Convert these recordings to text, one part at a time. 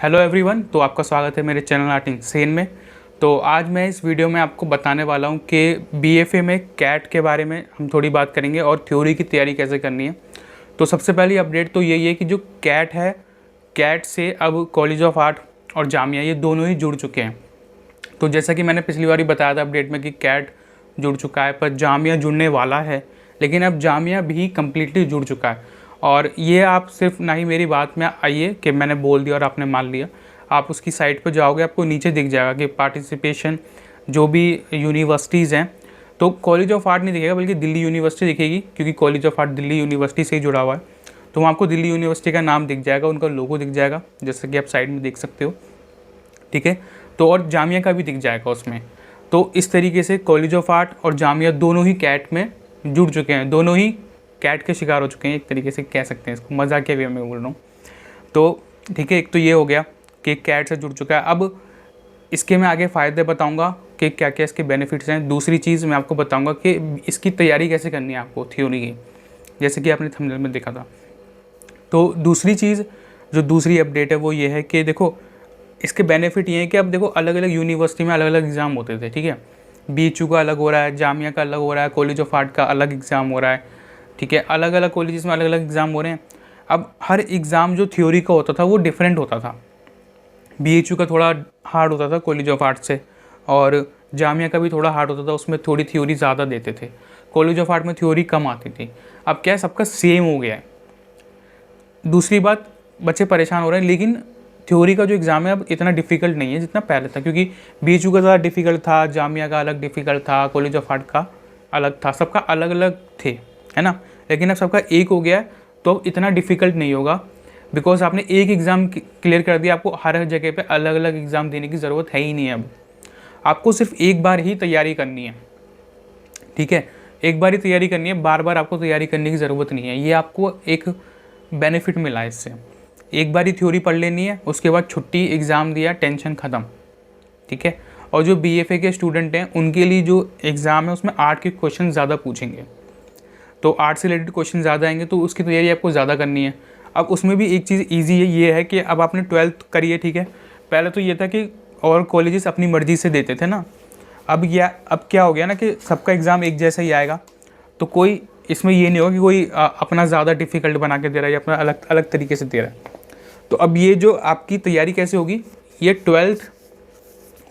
Hello everyone, तो आपका स्वागत है मेरे चैनल आर्ट इंसेन में। तो आज मैं इस वीडियो में आपको बताने वाला हूं कि बीएफए में कैट के बारे में हम थोड़ी बात करेंगे और थ्योरी की तैयारी कैसे करनी है। तो सबसे पहली अपडेट तो यही है कि जो कैट है, कैट से अब कॉलेज ऑफ आर्ट और जामिया ये दोनों ही जुड़ चुके हैं। तो जैसा कि मैंने पिछली बार ही बताया था अपडेट में कि कैट जुड़ चुका है, पर जामिया जुड़ने वाला है, लेकिन अब जामिया भी कम्प्लीटली जुड़ चुका है। और ये आप सिर्फ ना ही मेरी बात में आइए कि मैंने बोल दिया और आपने मान लिया। आप उसकी साइट पर जाओगे, आपको नीचे दिख जाएगा कि पार्टिसिपेशन जो भी यूनिवर्सिटीज़ हैं, तो कॉलेज ऑफ आर्ट नहीं दिखेगा बल्कि दिल्ली यूनिवर्सिटी दिखेगी, क्योंकि college of art Delhi university से ही जुड़ा हुआ है। तो वहाँ आपको दिल्ली यूनिवर्सिटी का नाम दिख जाएगा, उनका लोगो दिख जाएगा, जैसे कि आप साइड में देख सकते हो। ठीक है, तो और जामिया का भी दिख जाएगा उसमें। तो इस तरीके से कॉलेज ऑफ आर्ट और जामिया दोनों ही कैट में जुड़ चुके हैं, दोनों ही कैट के शिकार हो चुके हैं, एक तरीके से कह सकते हैं इसको, मजाक के वे में बोल रहा हूँ। तो ठीक है, एक तो ये हो गया कि कैट से जुड़ चुका है। अब इसके मैं आगे फ़ायदे बताऊंगा कि क्या क्या इसके बेनिफिट्स हैं। दूसरी चीज़ मैं आपको बताऊंगा कि इसकी तैयारी कैसे करनी है आपको थ्योरी की, जैसे कि आपने थंबनेल में देखा था। तो दूसरी चीज़, जो दूसरी अपडेट है वो ये है कि देखो इसके बेनिफिट ये हैं कि अब देखो अलग अलग यूनिवर्सिटी में अलग अलग एग्ज़ाम होते थे। ठीक है, बीएचयू का अलग हो रहा है, जामिया का अलग हो रहा है, कॉलेज ऑफ आर्ट का अलग एग्ज़ाम हो रहा है। ठीक है, अलग अलग कॉलेजेस में अलग अलग एग्ज़ाम हो रहे हैं। अब हर एग्ज़ाम जो थ्योरी का होता था वो डिफरेंट होता था। बीएचयू का थोड़ा हार्ड होता था कॉलेज ऑफ आर्ट से, और जामिया का भी थोड़ा हार्ड होता था, उसमें थोड़ी थ्योरी ज़्यादा देते थे। कॉलेज ऑफ आर्ट में थ्योरी कम आती थी। अब क्या है, सबका सेम हो गया है। दूसरी बात, बच्चे परेशान हो रहे हैं, लेकिन थ्योरी का जो एग्ज़ाम है अब इतना डिफ़िकल्ट नहीं है जितना पहले था, क्योंकि बीएचयू का ज़्यादा डिफ़िकल्ट था, जामिया का अलग डिफ़िकल्ट था, कॉलेज ऑफ आर्ट का अलग था, सबका अलग अलग थे, है ना। लेकिन अब सबका एक हो गया है, तो अब इतना डिफ़िकल्ट नहीं होगा, बिकॉज आपने एक एग्ज़ाम क्लियर कर दिया। आपको हर जगह पे अलग अलग एग्ज़ाम देने की ज़रूरत है ही नहीं है। अब आपको सिर्फ एक बार ही तैयारी करनी है। ठीक है, एक बार ही तैयारी करनी है, बार बार आपको तैयारी करने की ज़रूरत नहीं है। ये आपको एक बेनिफिट मिला है इससे। एक बार ही थ्योरी पढ़ लेनी है, उसके बाद छुट्टी, एग्ज़ाम दिया, टेंशन ख़त्म। ठीक है, और जो बीएफए के स्टूडेंट हैं उनके लिए जो एग्ज़ाम है उसमें आर्ट के क्वेश्चन ज़्यादा पूछेंगे, तो आर्ट से रिलेटेड क्वेश्चन ज़्यादा आएंगे, तो उसकी तैयारी आपको ज़्यादा करनी है। अब उसमें भी एक चीज़ ईजी है, ये है कि अब आपने 12th करी है। ठीक है, पहले तो ये था कि और कॉलेजेस अपनी मर्ज़ी से देते थे ना। अब क्या हो गया ना कि सबका एग्ज़ाम एक जैसा ही आएगा, तो कोई इसमें ये नहीं होगा कि कोई अपना ज़्यादा डिफ़िकल्ट बना के दे रहा है या अपना अलग अलग तरीके से दे रहा है। तो अब ये जो आपकी तैयारी कैसे होगी, ये 12th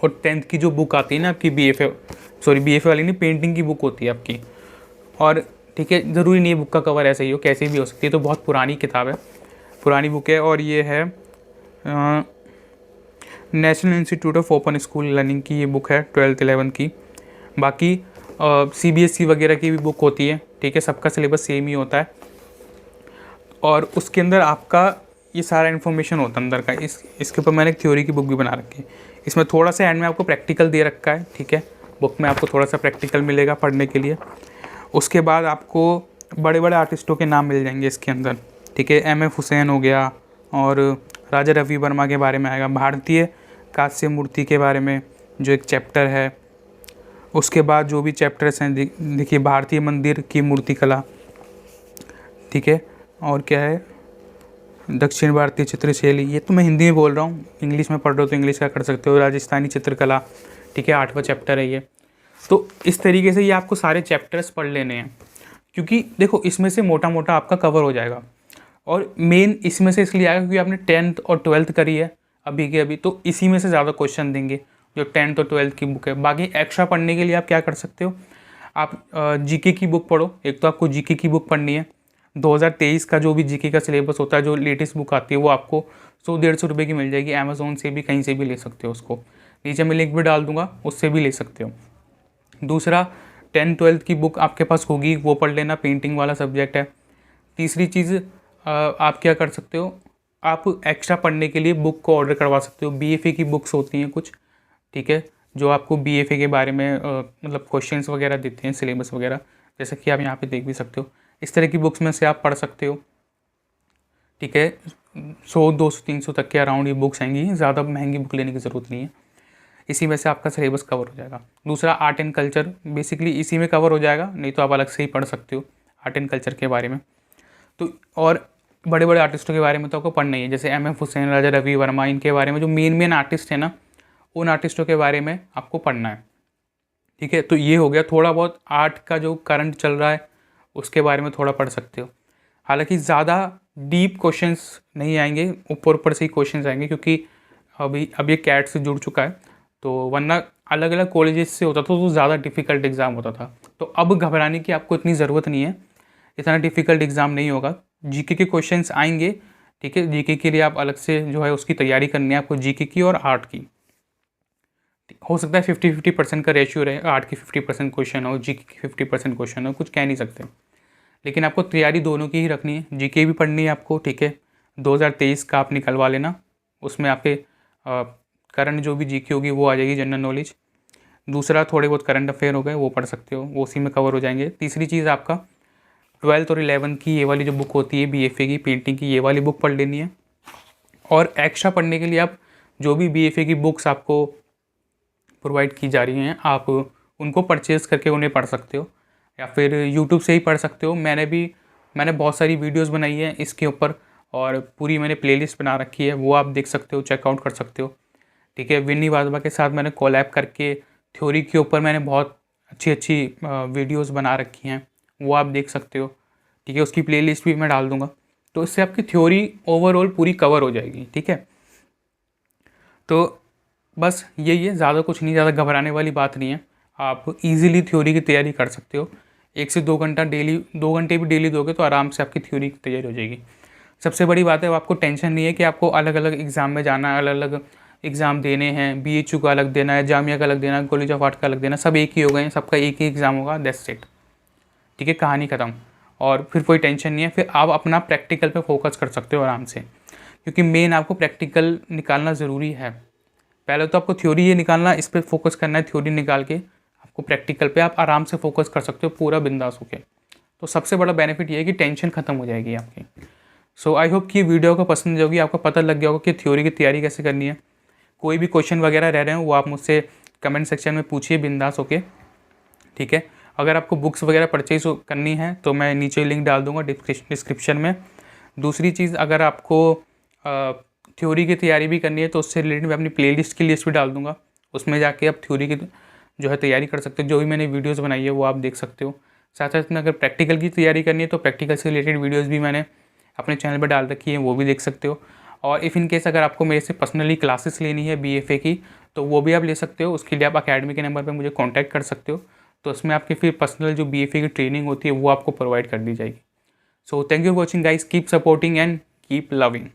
और 10th की जो बुक आती है ना आपकी, बीएफए वाली नहीं, पेंटिंग की बुक होती है आपकी। और ठीक है, ज़रूरी नहीं है बुक का कवर ऐसे ही हो, कैसे भी हो सकती है। तो बहुत पुरानी किताब है, पुरानी बुक है, और ये है national institute of open school learning की ये बुक है 12th 11th की। बाकी सीबीएसई वगैरह की भी बुक होती है। ठीक है, सबका सिलेबस सेम ही होता है, और उसके अंदर आपका ये सारा इन्फॉर्मेशन होता है अंदर का। इसके ऊपर मैंने एक थ्योरी की बुक भी बना रखी है। इसमें थोड़ा सा एंड में आपको प्रैक्टिकल दे रखा है। ठीक है, बुक में आपको थोड़ा सा प्रैक्टिकल मिलेगा पढ़ने के लिए। उसके बाद आपको बड़े बड़े आर्टिस्टों के नाम मिल जाएंगे इसके अंदर। ठीक है, एम एफ हुसैन हो गया, और राजा रवि वर्मा के बारे में आएगा, भारतीय कांस्य मूर्ति के बारे में जो एक चैप्टर है। उसके बाद जो भी चैप्टर्स हैं, देखिए भारतीय मंदिर की मूर्ति कला। ठीक है, और क्या है, दक्षिण भारतीय चित्रशैली। ये तो मैं हिंदी में बोल रहा हूँ, इंग्लिश में पढ़ रहे हो तो इंग्लिश का कर सकते हो। राजस्थानी चित्रकला। ठीक है, 8वां चैप्टर है ये। तो इस तरीके से ये आपको सारे चैप्टर्स पढ़ लेने हैं, क्योंकि देखो इसमें से मोटा मोटा आपका कवर हो जाएगा। और मेन इसमें से इसलिए आएगा क्योंकि आपने 10th और 12th करी है अभी के अभी, तो इसी में से ज़्यादा क्वेश्चन देंगे जो 10th और 12th की बुक है। बाकी एक्स्ट्रा पढ़ने के लिए आप क्या कर सकते हो, आप जीके की बुक पढ़ो। एक तो आपको जीके की बुक पढ़नी है, 2023 का जो भी जीके का सिलेबस होता है, जो लेटेस्ट बुक आती है वो आपको 100-150 रुपये की मिल जाएगी। अमेज़ोन से भी, कहीं से भी ले सकते हो उसको, नीचे मैं लिंक भी डाल दूंगा, उससे भी ले सकते हो। दूसरा, 10th-12th की बुक आपके पास होगी, वो पढ़ लेना, पेंटिंग वाला सब्जेक्ट है। तीसरी चीज़, आप क्या कर सकते हो, आप एक्स्ट्रा पढ़ने के लिए बुक को ऑर्डर करवा सकते हो। बीएफए की बुक्स होती हैं कुछ, ठीक है, जो आपको बीएफए के बारे में मतलब क्वेश्चंस वगैरह देते हैं, सिलेबस वगैरह, जैसे कि आप यहाँ पे देख भी सकते हो। इस तरह की बुक्स में से आप पढ़ सकते हो। ठीक है, 100-200-300 तक के अराउंड ये बुक्स आएंगी, ज़्यादा महंगी बुक लेने की ज़रूरत नहीं है। इसी में से आपका सिलेबस कवर हो जाएगा। दूसरा, आर्ट एंड कल्चर, बेसिकली इसी में कवर हो जाएगा, नहीं तो आप अलग से ही पढ़ सकते हो आर्ट एंड कल्चर के बारे में। तो और बड़े बड़े आर्टिस्टों के बारे में तो आपको पढ़ना ही है, जैसे एम एफ हुसैन, राजा रवि वर्मा, इनके बारे में जो मेन आर्टिस्ट है ना, उन आर्टिस्टों के बारे में आपको पढ़ना है। ठीक है, तो ये हो गया। थोड़ा बहुत आर्ट का जो करंट चल रहा है उसके बारे में थोड़ा पढ़ सकते हो। हालांकि ज़्यादा डीप क्वेश्चंस नहीं आएंगे, ऊपर ऊपर से ही क्वेश्चंस आएंगे, क्योंकि अब ये कैट से जुड़ चुका है। तो वरना अलग अलग कॉलेजेस से होता था तो ज़्यादा डिफ़िकल्ट एग्ज़ाम होता था। तो अब घबराने की आपको इतनी ज़रूरत नहीं है, इतना डिफ़िकल्ट एग्ज़ाम नहीं होगा। जीके के क्वेश्चंस आएंगे। ठीक है, जीके के लिए आप अलग से जो है उसकी तैयारी करनी है आपको, जीके की और आर्ट की। हो सकता है 50-50% का रेशियो रहे, आर्ट की 50% क्वेश्चन हो, जीके की 50% क्वेश्चन हो, कुछ कह नहीं सकते। लेकिन आपको तैयारी दोनों की ही रखनी है, जीके भी पढ़नी है आपको। ठीक है, 2023 का आप निकलवा लेना, उसमें आपके करंट जो भी जीके होगी वो आ जाएगी, जनरल नॉलेज। दूसरा थोड़े बहुत करंट अफेयर हो गए, वो पढ़ सकते हो, वो उसी में कवर हो जाएंगे। तीसरी चीज़ आपका 12th और 11th की ये वाली जो बुक होती है बीएफए की, पेंटिंग की, ये वाली बुक पढ़ लेनी है। और एक्स्ट्रा पढ़ने के लिए आप जो भी बीएफए की बुक्स आपको प्रोवाइड की जा रही हैं, आप उनको परचेज़ करके उन्हें पढ़ सकते हो, या फिर यूट्यूब से ही पढ़ सकते हो। मैंने बहुत सारी वीडियोस बनाई हैं इसके ऊपर, और पूरी मैंने प्लेलिस्ट बना रखी है, वो आप देख सकते हो, चेकआउट कर सकते हो। ठीक है, विन्नी वाजवा के साथ मैंने कोलैब करके थ्योरी के ऊपर मैंने बहुत अच्छी अच्छी वीडियोस बना रखी हैं, वो आप देख सकते हो। ठीक है, उसकी प्लेलिस्ट भी मैं डाल दूँगा, तो इससे आपकी थ्योरी ओवरऑल पूरी कवर हो जाएगी। ठीक है, तो बस यही है, ज़्यादा कुछ नहीं, ज़्यादा घबराने वाली बात नहीं है। आप इजीली थ्योरी की तैयारी कर सकते हो। 1 से 2 घंटा डेली, 2 घंटे भी डेली दोगे तो आराम से आपकी थ्योरी की तैयारी हो जाएगी। सबसे बड़ी बात है, आपको टेंशन नहीं है कि आपको अलग अलग एग्ज़ाम में जाना है, अलग अलग एग्ज़ाम देने हैं, बीएचयू का अलग देना है, जामिया का अलग देना है, कॉलेज ऑफ आर्ट का अलग देना है, सब एक ही हो गए हैं, सबका एक ही एग्ज़ाम होगा, दैट्स इट। ठीक है, कहानी ख़त्म। और फिर कोई टेंशन नहीं है, फिर आप अपना प्रैक्टिकल पे फोकस कर सकते हो आराम से, क्योंकि मेन आपको प्रैक्टिकल निकालना ज़रूरी है। पहले तो आपको थ्योरी ये निकालना, इस पर फोकस करना है, थ्योरी निकाल के आपको प्रैक्टिकल पे आप आराम से फोकस कर सकते हो पूरा बिंदास होके। तो सबसे बड़ा बेनिफिट ये है कि टेंशन खत्म हो जाएगी आपकी। सो आई होप कि वीडियो को पसंद होगी, आपको पता लग गया होगा कि थ्योरी की तैयारी कैसे करनी है। कोई भी क्वेश्चन वगैरह रह रहे हैं वो आप मुझसे कमेंट सेक्शन में पूछिए बिंदास होके। ठीक है, अगर आपको बुक्स वगैरह परचेज करनी है तो मैं नीचे लिंक डाल दूँगा डिस्क्रिप्शन में। दूसरी चीज़, अगर आपको थ्योरी की तैयारी भी करनी है तो उससे रिलेटेड मैं अपनी प्लेलिस्ट की लिस्ट भी डाल दूँगा, उसमें जाके आप थ्योरी की जो है तैयारी कर सकते हो। जो भी मैंने वीडियोज़ बनाई है वो आप देख सकते हो। साथ साथ में अगर प्रैक्टिकल की तैयारी करनी है तो प्रैक्टिकल से रिलेटेड वीडियोज़ भी मैंने अपने चैनल पर डाल रखी है, वो भी देख सकते हो। और इफ़ इन केस अगर आपको मेरे से पर्सनली क्लासेस लेनी है बीएफए की, तो वो भी आप ले सकते हो। उसके लिए आप अकेडमी के नंबर पे मुझे कांटेक्ट कर सकते हो, तो उसमें आपकी फिर पर्सनल जो बीएफए की ट्रेनिंग होती है वो आपको प्रोवाइड कर दी जाएगी। So thank you for watching guys, keep supporting and keep loving.